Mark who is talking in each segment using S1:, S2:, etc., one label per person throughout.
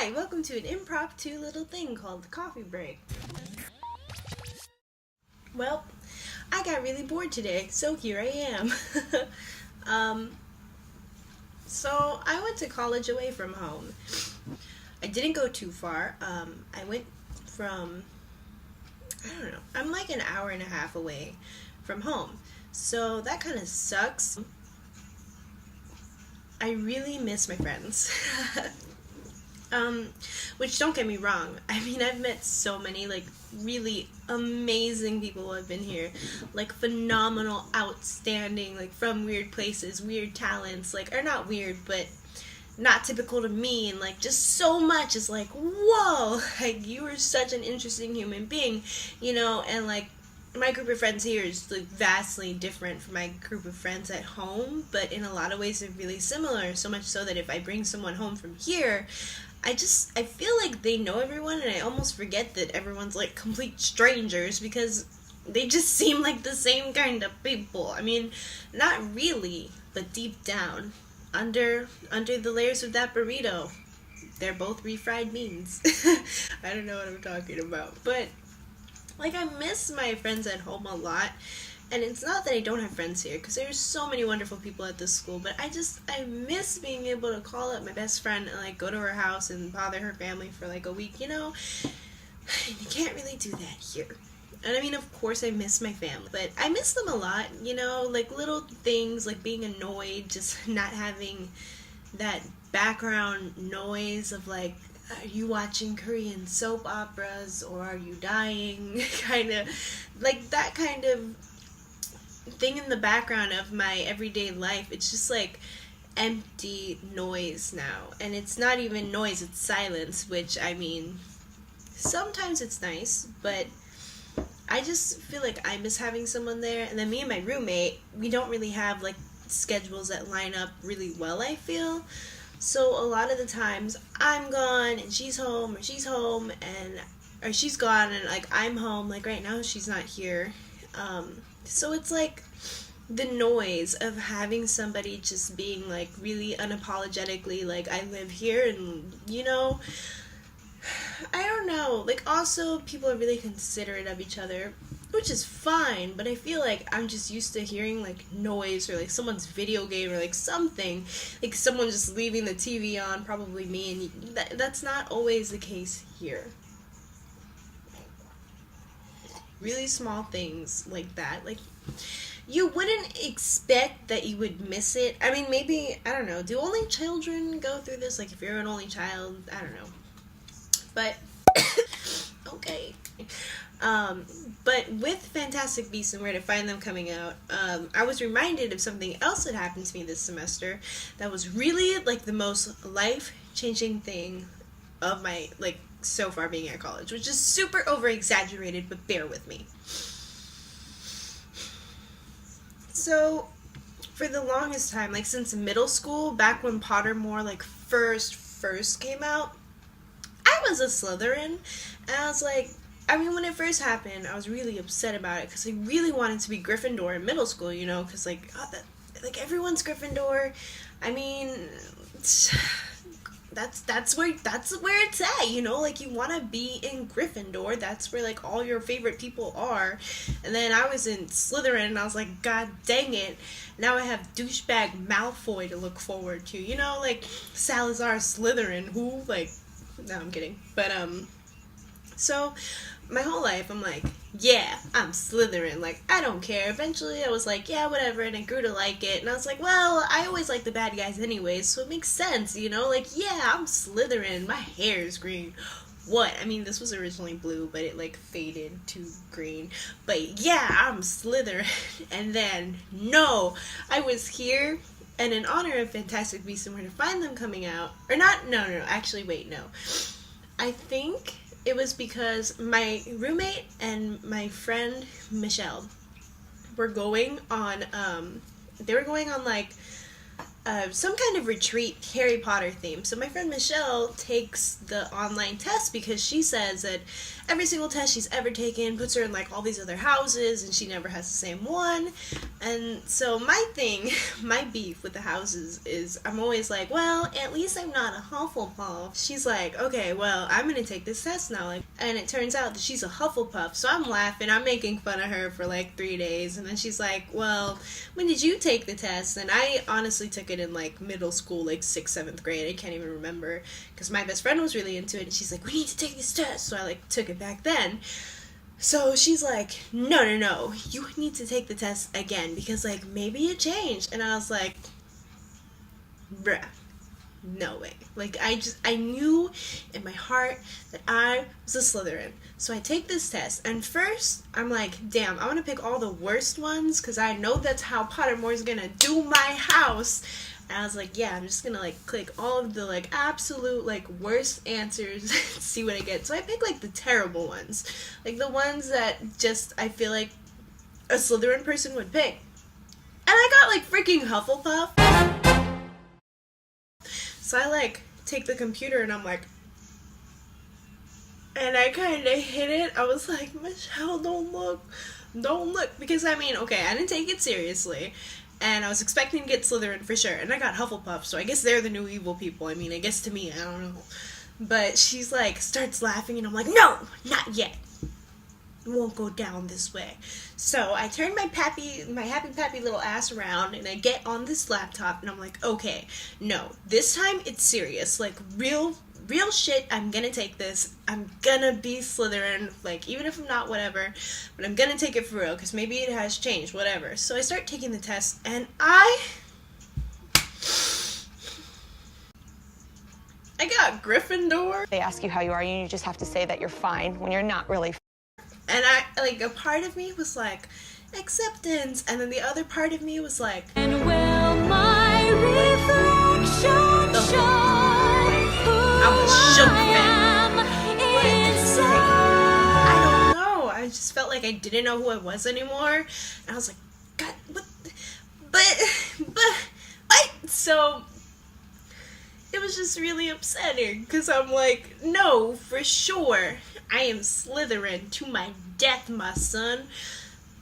S1: Hi, welcome to an impromptu little thing called the coffee break. Well, I got really bored today, so here I am. um, so I went to college away from home. I didn't go too far. I went from, I don't know, I'm like an hour and a half away from home. So that kind of sucks. I really miss my friends. Which don't get me wrong. I mean, I've met so many, like, really amazing people who have been here. Like, phenomenal, outstanding, like, from weird places, weird talents, like, or not weird, but not typical to me, and, like, just so much is like, whoa, like, you are such an interesting human being, and, like, my group of friends here is like vastly different from my group of friends at home, but in a lot of ways they're really similar, so much so that if I bring someone home from here, I feel like they know everyone, and I almost forget that everyone's like complete strangers because they just seem like the same kind of people. I mean, not really, but deep down, under the layers of that burrito, they're both refried beans. I don't know what I'm talking about, but like, I miss my friends at home a lot, and it's not that I don't have friends here, because there's so many wonderful people at this school, but I miss being able to call up my best friend and, like, go to her house and bother her family for, like, a week, and you can't really do that here. And I mean, of course I miss my family, but I miss them a lot, like, little things, like being annoyed, just not having that background noise of, like, are you watching Korean soap operas or are you dying? Kind of, like, that kind of thing in the background of my everyday life. It's just like empty noise now. And it's not even noise, it's silence, which, I mean, sometimes it's nice, but I just feel like I miss having someone there. And then me and my roommate, we don't really have, like, schedules that line up really well, I feel. So a lot of the times I'm gone and she's home, or she's gone and, like, I'm home. Like, right now she's not here. So it's like the noise of having somebody just being, like, really unapologetically like, I live here, and I don't know. Like, also people are really considerate of each other, which is fine, but I feel like I'm just used to hearing, like, noise or, like, someone's video game or, like, something, like someone just leaving the TV on, probably me, and that's not always the case here. Really small things like that, like, you wouldn't expect that you would miss it. I mean, maybe, I don't know, do only children go through this? Like, if you're an only child, I don't know. But, okay. But with Fantastic Beasts and Where to Find Them coming out, I was reminded of something else that happened to me this semester that was really, like, the most life-changing thing of my, like, so far being at college, which is super over-exaggerated, but bear with me. So, for the longest time, like, since middle school, back when Pottermore, like, first came out, I was a Slytherin, and I was like, I mean, when it first happened, I was really upset about it, because I really wanted to be Gryffindor in middle school, because, like, everyone's Gryffindor. I mean, that's where it's at, like, you want to be in Gryffindor, that's where, like, all your favorite people are, and then I was in Slytherin, and I was like, god dang it, now I have douchebag Malfoy to look forward to, like, Salazar Slytherin, who, like, no, I'm kidding, but, so, my whole life, I'm like, yeah, I'm Slytherin, like, I don't care. Eventually, I was like, yeah, whatever, and I grew to like it, and I was like, well, I always like the bad guys anyways, so it makes sense, like, yeah, I'm Slytherin, my hair is green. What? I mean, this was originally blue, but it, like, faded to green, but yeah, I'm Slytherin, and then, no, I was here, and in honor of Fantastic Beasts and Where to Find Them coming out, or not, no, actually, wait, no, I think it was because my roommate and my friend Michelle were going on, like, some kind of retreat Harry Potter theme. So my friend Michelle takes the online test because she says that every single test she's ever taken puts her in like all these other houses and she never has the same one. And so my beef with the houses is I'm always like, well, at least I'm not a Hufflepuff. She's like, okay, well, I'm gonna take this test now. Like, and it turns out that she's a Hufflepuff. So I'm laughing, I'm making fun of her for like 3 days. And then she's like, well, when did you take the test? And I honestly took it in like middle school, like 6th, 7th grade. I can't even remember because my best friend was really into it. And she's like, we need to take this test. So I like took it back then. So she's like, no, you need to take the test again because like maybe it changed. And I was like, bruh, no way. Like I knew in my heart that I was a Slytherin. So I take this test and first I'm like, damn, I want to pick all the worst ones because I know that's how Pottermore's gonna do my house. And I was like, yeah, I'm just gonna like click all of the like absolute like worst answers and see what I get. So I pick like the terrible ones, like the ones that just I feel like a Slytherin person would pick. And I got like freaking Hufflepuff. So I like take the computer and I'm like, and I kind of hit it. I was like, Michelle, don't look, because I mean, okay, I didn't take it seriously. And I was expecting to get Slytherin for sure. And I got Hufflepuff, so I guess they're the new evil people. I mean, I guess to me, I don't know. But she's like, starts laughing, and I'm like, no, not yet. It won't go down this way. So I turn my happy pappy little ass around, and I get on this laptop, and I'm like, okay, no, this time it's serious. Like, real shit, I'm gonna take this. I'm gonna be Slytherin, like, even if I'm not, whatever, but I'm gonna take it for real, because maybe it has changed, whatever. So I start taking the test, and I got Gryffindor.
S2: They ask you how you are, and you just have to say that you're fine when you're not really.
S1: And I, like, a part of me was like, acceptance, and then the other part of me was like, and will my reflection shine? I was shook, man. I don't know. I just felt like I didn't know who I was anymore. And I was like, God, what? But, so it was just really upsetting because I'm like, no, for sure, I am Slytherin to my death, my son.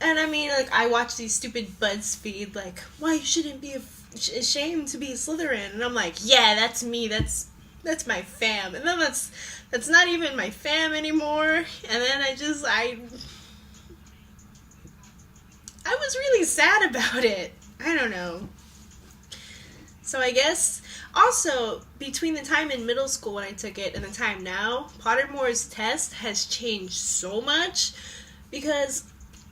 S1: And I mean, like, I watch these stupid BuzzFeed, like, why you shouldn't be ashamed to be a Slytherin. And I'm like, yeah, that's me. That's my fam. And then that's not even my fam anymore. And then I was really sad about it. I don't know. So I guess also between the time in middle school when I took it and the time now, Pottermore's test has changed so much because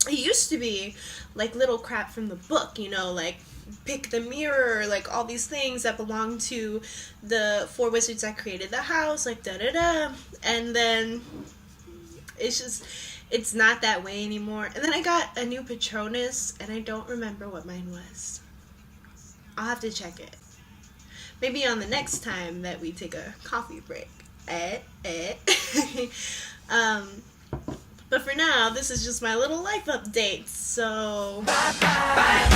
S1: it used to be like little crap from the book, you know, like pick the mirror, like all these things that belong to the 4 wizards that created the house, like da-da-da. And then it's not that way anymore. And then I got a new Patronus and I don't remember what mine was. I'll have to check it. Maybe on the next time that we take a coffee break. But for now, this is just my little life update, so... Bye.